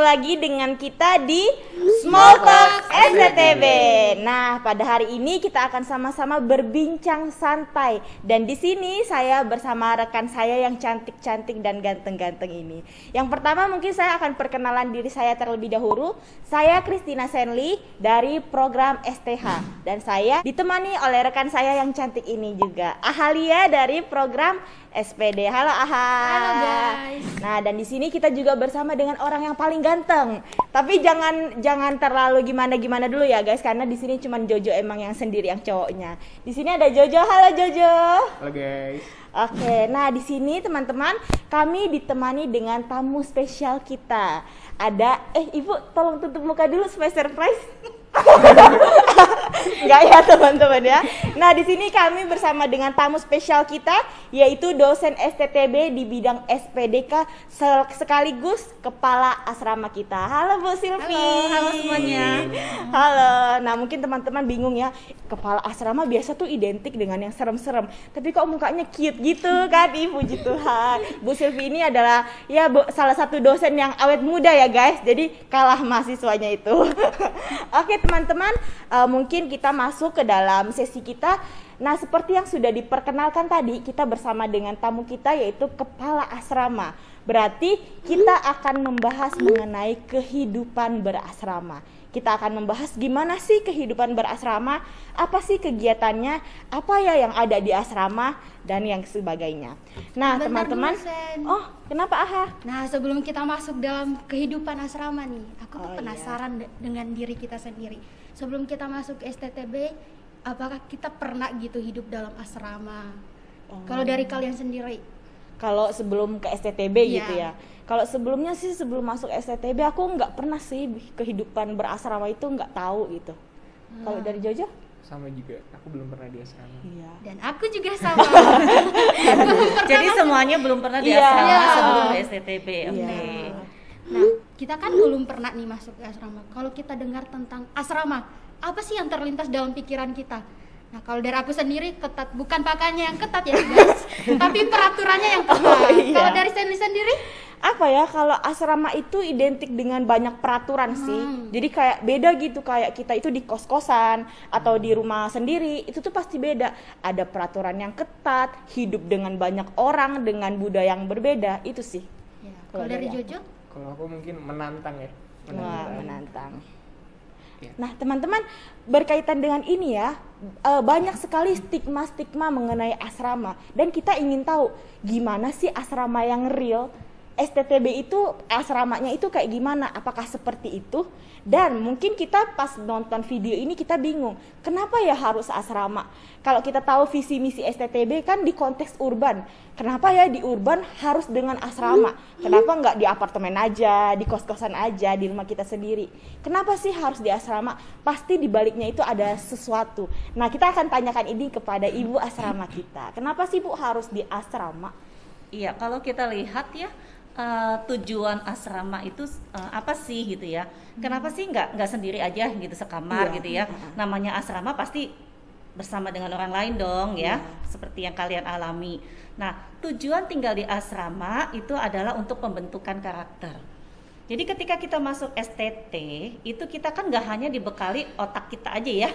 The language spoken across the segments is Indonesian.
lagi dengan kita di Small Talk STTB. Nah, pada hari ini kita akan sama-sama berbincang santai. Dan di sini saya bersama rekan saya yang cantik-cantik dan ganteng-ganteng ini. Yang pertama mungkin saya akan perkenalan diri saya terlebih dahulu. Saya Christina Senli dari program STH. Dan saya ditemani oleh rekan saya yang cantik ini juga, Ahalia dari program SPD. Halo Aha. Halo guys. Nah, dan di sini kita juga bersama dengan orang yang paling ganteng. Tapi jangan terlalu gimana dulu ya guys, karena di sini cuman Jojo emang yang sendiri yang cowoknya. Di sini ada Jojo. Halo Jojo. Halo guys. Oke, nah di sini teman-teman kami ditemani dengan tamu spesial kita. Ada Ibu tolong tutup muka dulu supaya surprise. Enggak ya teman-teman ya. Nah di sini kami bersama dengan tamu spesial kita, yaitu dosen STTB di bidang SPDK sekaligus kepala asrama kita. Halo Bu Silvi. Halo semuanya. Halo. Nah mungkin teman-teman bingung ya, kepala asrama biasa tuh identik dengan yang serem-serem. Tapi kok mukanya cute gitu kan, puji Tuhan. Bu Silvi ini adalah ya salah satu dosen yang awet muda ya guys. Jadi kalah mahasiswanya itu. Oke teman-teman, mungkin kita masuk ke dalam sesi kita. Nah seperti yang sudah diperkenalkan tadi, kita bersama dengan tamu kita yaitu kepala asrama. Berarti kita akan membahas mengenai kehidupan berasrama. Kita akan membahas gimana sih kehidupan berasrama, apa sih kegiatannya, apa ya yang ada di asrama, dan yang sebagainya. Nah teman-teman, kenapa Aha? Nah sebelum kita masuk dalam kehidupan asrama nih, aku tuh penasaran iya. dengan diri kita sendiri. Sebelum kita masuk STTB, apakah kita pernah gitu hidup dalam asrama? Kalau dari kalian sendiri? Kalau sebelum ke STTB gitu ya. Kalau sebelumnya sih sebelum masuk STTB aku nggak pernah sih kehidupan berasrama itu nggak tahu gitu. Kalau dari Jojo? Sama juga, aku belum pernah di asrama. Iya. Dan aku juga sama. Jadi semuanya belum pernah di Iya. asrama Iya. sebelum ke STTB. Oke. Iya. Nah kita kan belum pernah nih masuk ke asrama. Kalau kita dengar tentang asrama, apa sih yang terlintas dalam pikiran kita? Nah kalau dari aku sendiri ketat, bukan pakaiannya yang ketat ya guys, tapi peraturannya yang ketat. iya. Kalau dari sendiri? Apa ya, kalau asrama itu identik dengan banyak peraturan sih. Jadi kayak beda gitu, kayak kita itu di kos-kosan atau di rumah sendiri, itu tuh pasti beda. Ada peraturan yang ketat, hidup dengan banyak orang dengan budaya yang berbeda, itu sih. Ya, Kalau kalau dari dari Jojo? Kalau aku mungkin menantang ya. Wah, menantang. Iya. Nah teman-teman, berkaitan dengan ini ya, banyak sekali stigma-stigma mengenai asrama. Dan kita ingin tahu gimana sih asrama yang real. STTB itu asramanya itu kayak gimana? Apakah seperti itu? Dan mungkin kita pas nonton video ini kita bingung, kenapa ya harus asrama? Kalau kita tahu visi misi STTB kan di konteks urban, kenapa ya di urban harus dengan asrama? Kenapa nggak di apartemen aja, di kos-kosan aja, di rumah kita sendiri? Kenapa sih harus di asrama? Pasti di baliknya itu ada sesuatu. Nah kita akan tanyakan ini kepada ibu asrama kita. Kenapa sih Bu harus di asrama? Iya, kalau kita lihat ya, tujuan asrama itu apa sih gitu ya? Kenapa sih nggak sendiri aja gitu sekamar Iya. gitu ya? Namanya asrama pasti bersama dengan orang lain dong ya, seperti yang kalian alami. Nah, tujuan tinggal di asrama itu adalah untuk pembentukan karakter. Jadi ketika kita masuk STT, itu kita kan nggak hanya dibekali otak kita aja ya,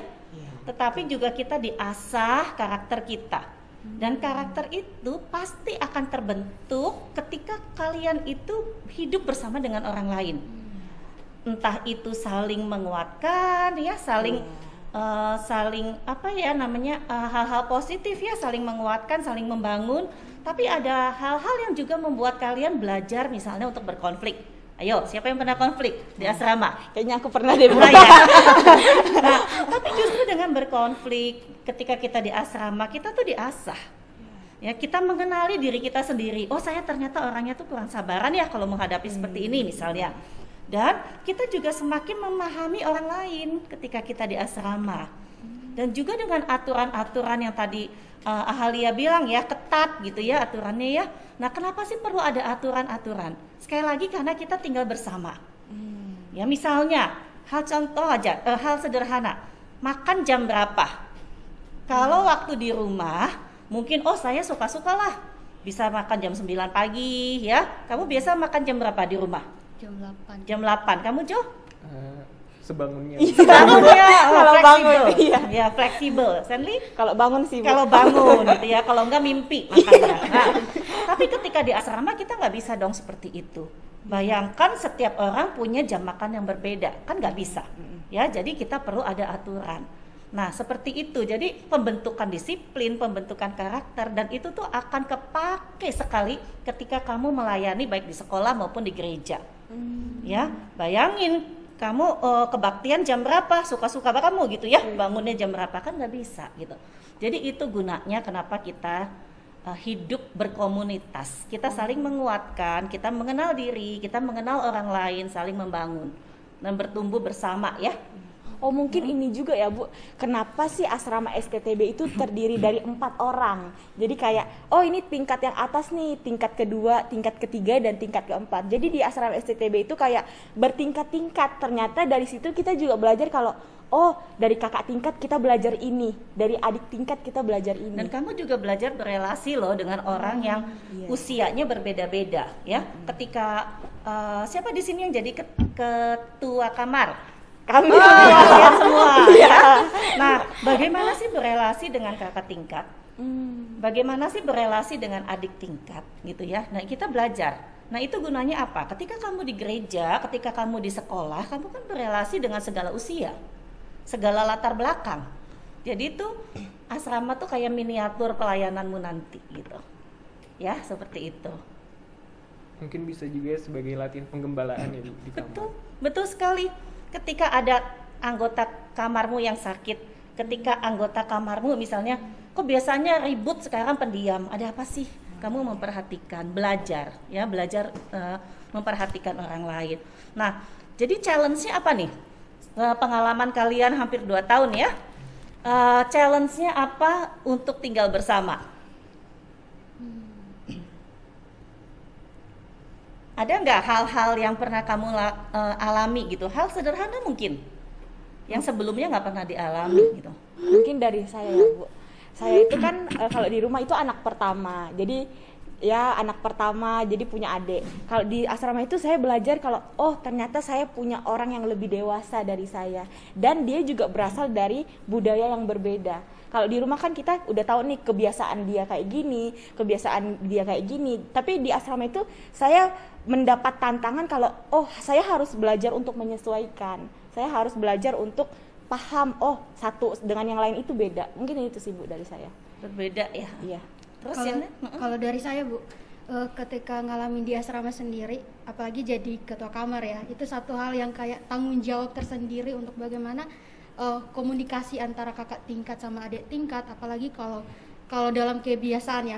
tetapi juga kita diasah karakter kita. Dan karakter itu pasti akan terbentuk ketika kalian itu hidup bersama dengan orang lain. Entah itu saling menguatkan ya, saling apa ya namanya, hal-hal positif ya, saling menguatkan, saling membangun. Tapi ada hal-hal yang juga membuat kalian belajar, misalnya untuk berkonflik. Ayo, siapa yang pernah konflik di asrama? Kayaknya aku pernah deh. Nah, tapi justru dengan berkonflik ketika kita di asrama, kita tuh diasah. Ya, kita mengenali diri kita sendiri. Oh, saya ternyata orangnya tuh kurang sabaran ya kalau menghadapi seperti ini misalnya. Dan kita juga semakin memahami orang lain ketika kita di asrama. Dan juga dengan aturan-aturan yang tadi Ahalia bilang ya, ketat gitu ya aturannya ya. Nah, kenapa sih perlu ada aturan-aturan? Sekali lagi karena kita tinggal bersama. Ya, misalnya hal contoh aja, hal sederhana. Makan jam berapa? Kalau waktu di rumah, mungkin saya suka-suka lah bisa makan jam 9 pagi ya. Kamu biasa makan jam berapa di rumah? jam 8. Jam 8. Kamu Jo? Sebangunnya. Bangunnya Kalau bangun, fleksibel. iya. Ya, fleksibel. Stanley? Kalau bangun sih, Bu. Kalau bangun gitu ya, kalau enggak mimpi makanya. Nah, tapi ketika di asrama kita nggak bisa dong seperti itu. Bayangkan setiap orang punya jam makan yang berbeda, kan nggak bisa. Ya, jadi kita perlu ada aturan. Nah, seperti itu. Jadi pembentukan disiplin, pembentukan karakter, dan itu tuh akan kepake sekali ketika kamu melayani baik di sekolah maupun di gereja. Ya, bayangin kamu kebaktian jam berapa, suka-suka kamu gitu ya, bangunnya jam berapa, kan nggak bisa gitu. Jadi itu gunanya kenapa kita hidup berkomunitas, kita saling menguatkan, kita mengenal diri, kita mengenal orang lain, saling membangun dan bertumbuh bersama ya. Oh mungkin ini juga ya Bu, kenapa sih asrama STTB itu terdiri dari 4 orang. Jadi kayak, oh ini tingkat yang atas nih, tingkat kedua, tingkat ketiga, dan tingkat keempat. Jadi di asrama STTB itu kayak bertingkat-tingkat. Ternyata dari situ kita juga belajar kalau, oh dari kakak tingkat kita belajar ini, dari adik tingkat kita belajar ini. Dan kamu juga belajar berelasi loh dengan orang yang usianya berbeda-beda ya. Ketika siapa di sini yang jadi ketua kamar? Kami Kalian semua ya. Nah, bagaimana sih berelasi dengan kakak tingkat? Bagaimana sih berelasi dengan adik tingkat gitu ya. Nah, kita belajar. Nah, itu gunanya apa? Ketika kamu di gereja, ketika kamu di sekolah, kamu kan berelasi dengan segala usia, segala latar belakang. Jadi itu asrama tuh kayak miniatur pelayananmu nanti gitu. Ya, seperti itu. Mungkin bisa juga sebagai latihan penggembalaan ya di kamar. Betul sekali. Ketika ada anggota kamarmu yang sakit, ketika anggota kamarmu misalnya, kok biasanya ribut sekarang pendiam, ada apa sih? Kamu memperhatikan, belajar, ya belajar memperhatikan orang lain. Nah, jadi challenge-nya apa nih? Pengalaman kalian hampir 2 tahun ya. Challenge-nya apa untuk tinggal bersama? Ada nggak hal-hal yang pernah kamu alami gitu? Hal sederhana mungkin, yang sebelumnya nggak pernah dialami gitu. Mungkin dari saya ya Bu. Saya itu kan kalau di rumah itu anak pertama. Jadi ya anak pertama, jadi punya adik. Kalau di asrama itu saya belajar kalau oh ternyata saya punya orang yang lebih dewasa dari saya. Dan dia juga berasal dari budaya yang berbeda. Kalau di rumah kan kita udah tahu nih kebiasaan dia kayak gini, kebiasaan dia kayak gini. Tapi di asrama itu saya mendapat tantangan kalau oh saya harus belajar untuk menyesuaikan. Saya harus belajar untuk paham oh satu dengan yang lain itu beda. Mungkin itu sih Bu dari saya. Berbeda ya. Iya. Terus Kalau dari saya Bu, ketika ngalamin di asrama sendiri, apalagi jadi ketua kamar ya, itu satu hal yang kayak tanggung jawab tersendiri untuk bagaimana komunikasi antara kakak tingkat sama adik tingkat. Apalagi kalau dalam kebiasaan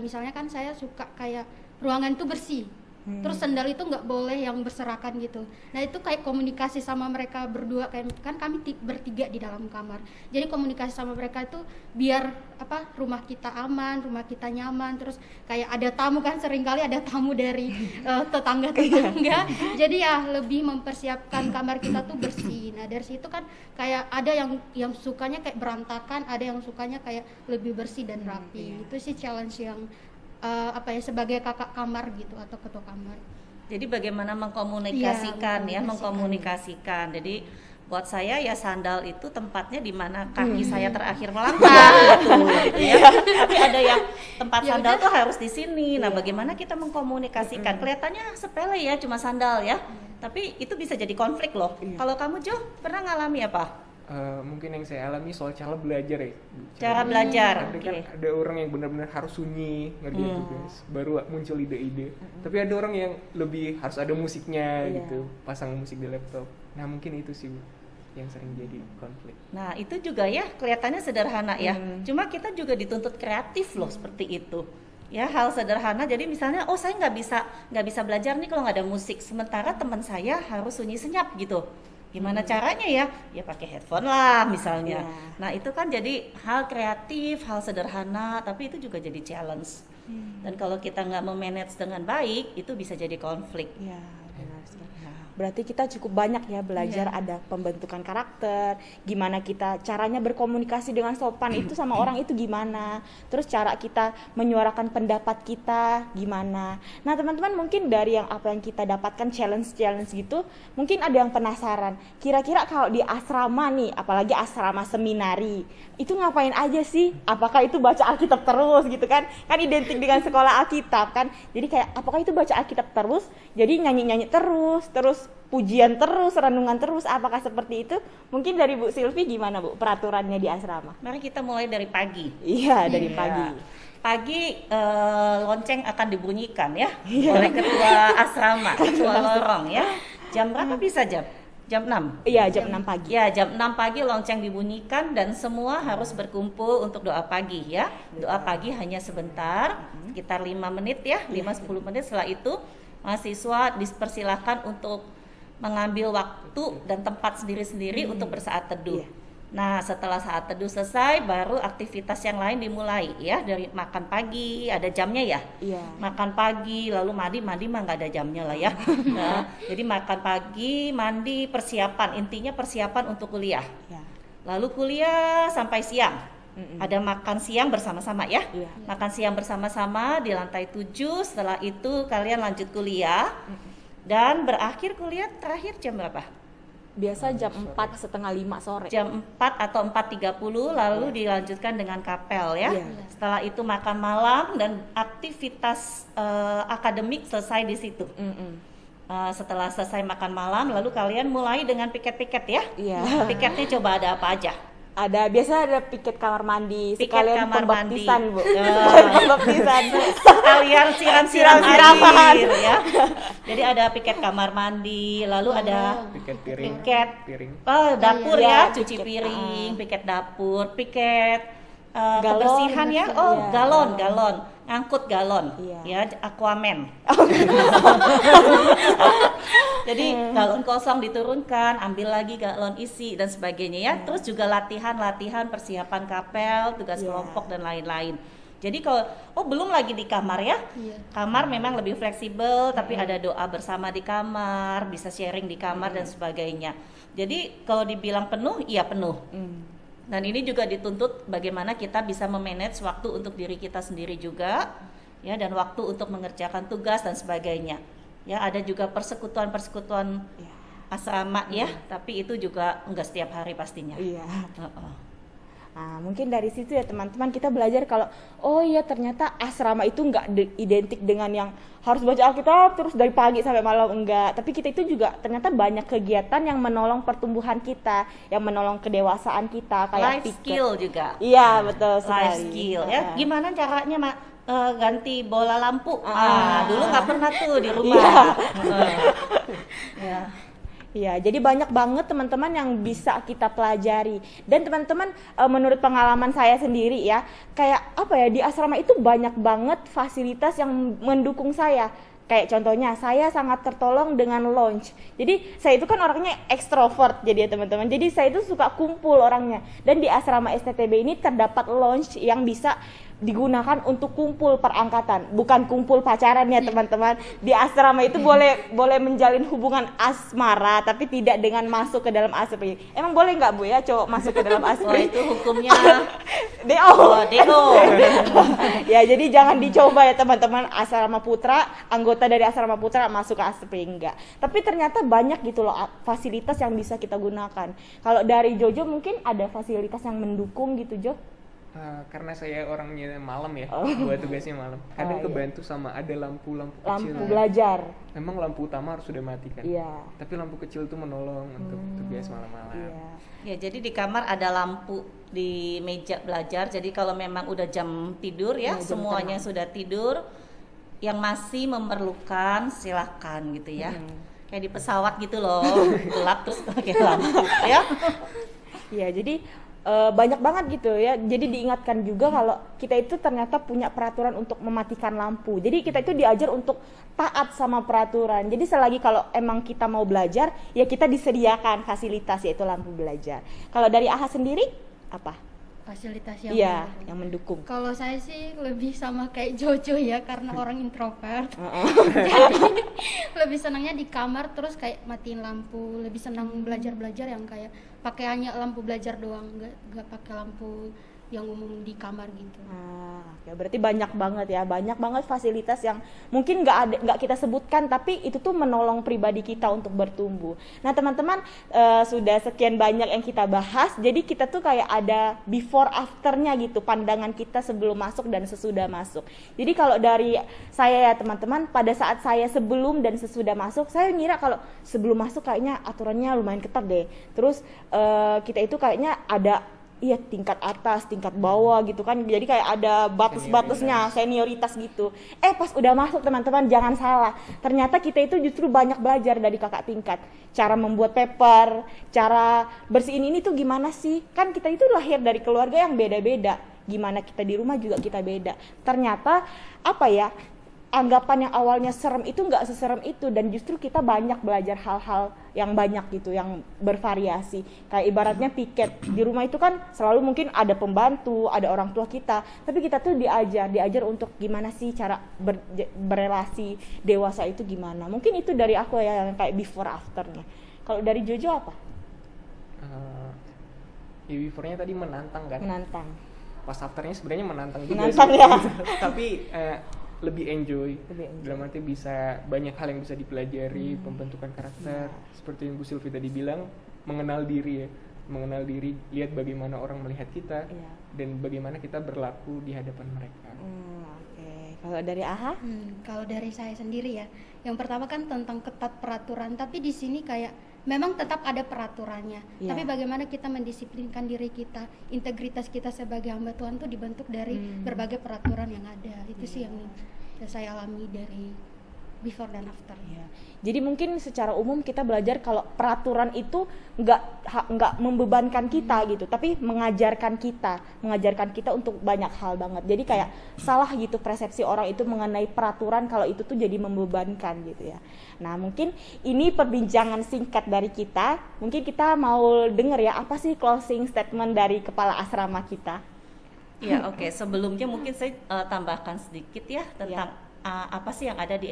misalnya kan saya suka kayak ruangan itu bersih. Terus sendal itu nggak boleh yang berserakan gitu. Nah itu kayak komunikasi sama mereka berdua, kan kami bertiga di dalam kamar. Jadi komunikasi sama mereka itu biar rumah kita aman, rumah kita nyaman. Terus kayak ada tamu kan, seringkali ada tamu dari tetangga-tetangga. Jadi ya lebih mempersiapkan kamar kita tuh bersih. Nah dari situ kan kayak ada yang sukanya kayak berantakan, ada yang sukanya kayak lebih bersih dan rapi. Itu sih challenge yang sebagai kakak kamar gitu atau ketua kamar. Jadi bagaimana mengkomunikasikan mengkomunikasikan. Jadi buat saya ya sandal itu tempatnya di mana kaki saya terakhir melangkah gitu ya. Tapi ada yang tempat sandal tuh harus di sini. Nah, bagaimana kita mengkomunikasikan? Kelihatannya sepele ya, cuma sandal ya. Tapi itu bisa jadi konflik loh. Kalau kamu Jo, pernah ngalami apa? Mungkin yang saya alami soal cara belajar ya. Cara belajar. Ada orang yang benar-benar harus sunyi ngerjain tugas, baru muncul ide-ide. Tapi ada orang yang lebih harus ada musiknya gitu, pasang musik di laptop. Nah mungkin itu sih yang sering jadi konflik. Nah itu juga ya kelihatannya sederhana ya. Cuma kita juga dituntut kreatif loh seperti itu. Ya hal sederhana. Jadi misalnya saya nggak bisa belajar nih kalau nggak ada musik. Sementara teman saya harus sunyi senyap gitu. Gimana caranya ya? Ya pakai headphone lah misalnya. Nah itu kan jadi hal kreatif, hal sederhana, tapi itu juga jadi challenge. Dan kalau kita nggak memanage dengan baik, itu bisa jadi konflik. Iya, benar sekali. Nah, Berarti kita cukup banyak ya belajar, ada pembentukan karakter, gimana kita caranya berkomunikasi dengan sopan itu sama orang itu gimana, terus cara kita menyuarakan pendapat kita gimana. Nah teman-teman, mungkin dari yang apa yang kita dapatkan challenge gitu, mungkin ada yang penasaran, kira-kira kalau di asrama nih, apalagi asrama seminari, itu ngapain aja sih? Apakah itu baca Alkitab terus gitu kan identik dengan sekolah Alkitab kan, jadi kayak apakah itu baca Alkitab terus, jadi nyanyi-nyanyi terus pujian terus, renungan terus, apakah seperti itu? Mungkin dari Bu Silvi gimana Bu peraturannya di asrama? Mari kita mulai dari pagi. Iya, dari pagi. Pagi lonceng akan dibunyikan ya oleh ketua asrama, ketua lorong ya. Jam berapa bisa jam? Jam 6? Iya, jam 6 pagi. Ya, jam 6 pagi lonceng dibunyikan dan semua harus berkumpul untuk doa pagi ya. Doa pagi hanya sebentar, sekitar 5 menit ya, 5-10 menit. Setelah itu mahasiswa dipersilakan untuk mengambil waktu dan tempat sendiri-sendiri untuk bersaat teduh. Nah, setelah saat teduh selesai, baru aktivitas yang lain dimulai ya, dari makan pagi, ada jamnya ya. Makan pagi, lalu mandi mah nggak ada jamnya lah ya. Nah, jadi makan pagi, mandi, persiapan, intinya persiapan untuk kuliah. Lalu kuliah sampai siang. Ada makan siang bersama-sama ya. Makan siang bersama-sama di lantai 7. Setelah itu kalian lanjut kuliah. Dan berakhir kuliah terakhir jam berapa? Biasa jam 4:30-5 sore. Jam 4 atau 4:30 lalu dilanjutkan dengan kapel ya. Setelah itu makan malam dan aktivitas akademik selesai di situ. Setelah selesai makan malam lalu kalian mulai dengan piket-piket ya. Piketnya coba ada apa aja? Biasa ada piket kamar mandi, piket sekalian kamar pembaptisan, mandi. Bu. Pembaptisan. Sekalian siram-siram Siram-siraman. air ya. Jadi ada piket kamar mandi, lalu ada Piket piring. Dapur Iya, ya, cuci piket, piring, piket dapur, piket Galon, kebersihan ya. iya. Galon, ngangkut galon, ya, Aquaman. Jadi galon kosong diturunkan, ambil lagi galon isi dan sebagainya ya. Terus juga latihan persiapan kapel, tugas kelompok dan lain-lain. Jadi kalau belum lagi di kamar ya. Kamar memang lebih fleksibel, tapi ada doa bersama di kamar, bisa sharing di kamar dan sebagainya. Jadi kalau dibilang penuh, iya penuh. Dan ini juga dituntut bagaimana kita bisa memanage waktu untuk diri kita sendiri juga, ya, dan waktu untuk mengerjakan tugas dan sebagainya. Ya, ada juga persekutuan asrama ya, tapi itu juga enggak setiap hari pastinya. Nah, mungkin dari situ ya teman-teman kita belajar kalau ternyata asrama itu enggak identik dengan yang harus baca Alkitab terus dari pagi sampai malam, enggak. Tapi kita itu juga ternyata banyak kegiatan yang menolong pertumbuhan kita, yang menolong kedewasaan kita, kayak life skill juga. Iya, betul sekali. Life skill ya. Gimana caranya ganti bola lampu? Dulu nggak pernah tuh di rumah. Iya, jadi banyak banget teman-teman yang bisa kita pelajari. Dan teman-teman, menurut pengalaman saya sendiri ya, kayak di asrama itu banyak banget fasilitas yang mendukung saya. Kayak contohnya, saya sangat tertolong dengan lounge. Jadi saya itu kan orangnya ekstrovert jadi ya teman-teman. Jadi saya itu suka kumpul orangnya. Dan di asrama STTB ini terdapat lounge yang bisa digunakan untuk kumpul perangkatan, bukan kumpul pacaran ya teman-teman. Di asrama itu boleh menjalin hubungan asmara, tapi tidak dengan masuk ke dalam asri. Emang boleh nggak Bu ya cowok masuk ke dalam asri? Itu hukumnya DO. DO. Ya, jadi jangan dicoba ya teman-teman, asrama putra, anggota dari asrama putra masuk ke asri, enggak. Tapi ternyata banyak gitu loh fasilitas yang bisa kita gunakan. Kalau dari Jojo mungkin ada fasilitas yang mendukung gitu, Jo? Karena saya orangnya malam ya, buat tugasnya malam. Kadang kebantu sama ada lampu kecil. Lampu belajar. Memang lampu utama harus sudah mati kan. Tapi lampu kecil itu menolong untuk tugas malam-malam. Ya, jadi di kamar ada lampu di meja belajar. Jadi kalau memang udah jam tidur ya, semuanya sudah tidur, yang masih memerlukan silakan gitu ya. Kayak di pesawat gitu loh, gelap terus pakai lampu ya. Iya, jadi banyak banget gitu ya. Jadi diingatkan juga kalau kita itu ternyata punya peraturan untuk mematikan lampu. Jadi kita itu diajar untuk taat sama peraturan. Jadi selagi kalau emang kita mau belajar, ya kita disediakan fasilitas yaitu lampu belajar. Kalau dari AHA sendiri apa? fasilitas yang Iya, mendukung. yang mendukung. Kalau saya sih lebih sama kayak Jojo ya, karena orang introvert. Jadi lebih senangnya di kamar, terus kayak matiin lampu. Lebih senang belajar yang kayak pakai hanya lampu belajar doang, nggak pakai lampu yang umum di kamar gitu. Oke, berarti banyak banget fasilitas yang mungkin nggak kita sebutkan, tapi itu tuh menolong pribadi kita untuk bertumbuh. Nah teman-teman, sudah sekian banyak yang kita bahas, jadi kita tuh kayak ada before afternya gitu, pandangan kita sebelum masuk dan sesudah masuk. Jadi kalau dari saya ya teman-teman, pada saat saya sebelum dan sesudah masuk, saya ngira kalau sebelum masuk kayaknya aturannya lumayan ketat deh. Terus kita itu kayaknya ada tingkat atas, tingkat bawah gitu kan. Jadi kayak ada batas-batasnya, senioritas gitu. Pas udah masuk teman-teman, jangan salah. Ternyata kita itu justru banyak belajar dari kakak tingkat. Cara membuat paper, cara bersihin ini tuh gimana sih? Kan kita itu lahir dari keluarga yang beda-beda. Gimana kita di rumah juga kita beda. Ternyata anggapan yang awalnya serem itu nggak seserem itu, dan justru kita banyak belajar hal-hal yang banyak gitu, yang bervariasi. Kayak ibaratnya piket di rumah itu kan selalu mungkin ada pembantu, ada orang tua kita, tapi kita tuh diajar untuk gimana sih cara berrelasi dewasa itu gimana. Mungkin itu dari aku ya, yang kayak before afternya. Kalau dari Jojo apa? Beforenya tadi menantang kan? Menantang. Pas afternya sebenarnya menantang juga Menantang sih. ya. Tapi lebih enjoy. Dalam arti bisa banyak hal yang bisa dipelajari, pembentukan karakter, seperti yang Bu Sylvie tadi bilang, mengenal diri ya, lihat bagaimana orang melihat kita, dan bagaimana kita berlaku di hadapan mereka. Oke. Kalau dari Aha? Kalau dari saya sendiri ya, yang pertama kan tentang ketat peraturan, tapi di sini kayak memang tetap ada peraturannya, tapi bagaimana kita mendisiplinkan diri kita, integritas kita sebagai hamba Tuhan tuh dibentuk dari berbagai peraturan yang ada. Itu sih yang saya alami dari before dan after. Jadi mungkin secara umum kita belajar kalau peraturan itu nggak membebankan kita gitu, tapi mengajarkan kita untuk banyak hal banget. Jadi kayak salah gitu persepsi orang itu mengenai peraturan kalau itu tuh jadi membebankan gitu ya. Nah mungkin ini perbincangan singkat dari kita. Mungkin kita mau denger ya, apa sih closing statement dari kepala asrama kita? Ya oke. Sebelumnya mungkin saya tambahkan sedikit ya tentang apa sih yang ada di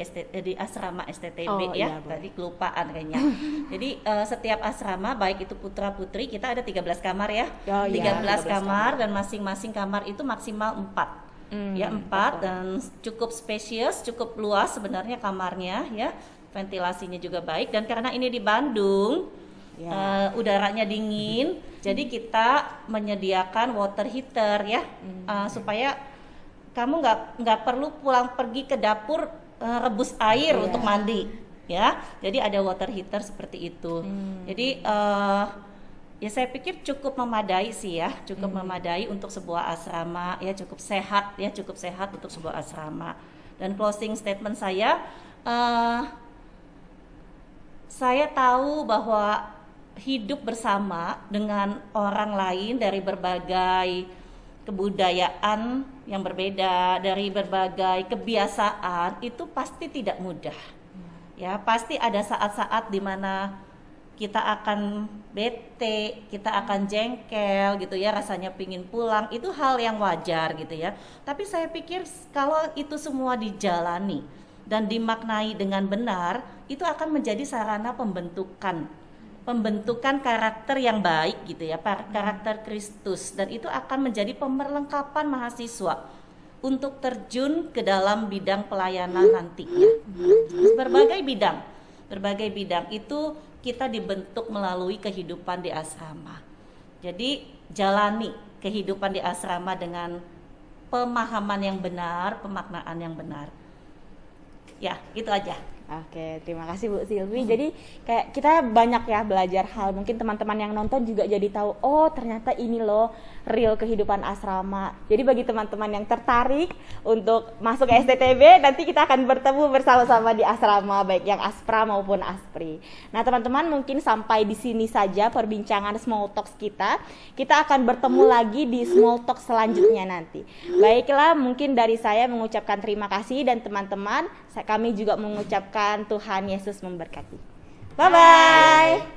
asrama STTB ya. Tadi kelupaan kayaknya. Jadi setiap asrama baik itu putra putri, kita ada 13 kamar ya. 13 kamar dan masing-masing kamar itu maksimal 4. 4 dan cukup spacious, cukup luas sebenarnya kamarnya ya. Ventilasinya juga baik, dan karena ini di Bandung udaranya dingin, jadi kita menyediakan water heater ya, supaya kamu nggak perlu pulang pergi ke dapur rebus air untuk mandi ya. Jadi ada water heater seperti itu. Jadi ya saya pikir cukup memadai sih ya, memadai untuk sebuah asrama ya, cukup sehat untuk sebuah asrama. Dan closing statement saya tahu bahwa hidup bersama dengan orang lain dari berbagai kebudayaan yang berbeda, dari berbagai kebiasaan, itu pasti tidak mudah. Ya, pasti ada saat-saat di mana kita akan bete, kita akan jengkel gitu ya, rasanya pingin pulang, itu hal yang wajar gitu ya. Tapi saya pikir kalau itu semua dijalani dan dimaknai dengan benar, itu akan menjadi sarana pembentukan karakter yang baik gitu ya, karakter Kristus, dan itu akan menjadi pemerlengkapan mahasiswa untuk terjun ke dalam bidang pelayanan nantinya. Berbagai bidang itu kita dibentuk melalui kehidupan di asrama. Jadi jalani kehidupan di asrama dengan pemahaman yang benar, pemaknaan yang benar. Ya, itu aja. Oke, terima kasih Bu Sylvie. Jadi kayak kita banyak ya belajar hal. Mungkin teman-teman yang nonton juga jadi tahu, oh ternyata ini loh real kehidupan asrama. Jadi bagi teman-teman yang tertarik untuk masuk ke STTB, nanti kita akan bertemu bersama-sama di asrama, baik yang Aspra maupun Aspri. Nah teman-teman, mungkin sampai di sini saja perbincangan Small Talks kita. Kita akan bertemu lagi di Small Talk selanjutnya nanti. Baiklah, mungkin dari saya mengucapkan terima kasih, dan teman-teman kami juga mengucapkan Tuhan Yesus memberkati. Bye-bye.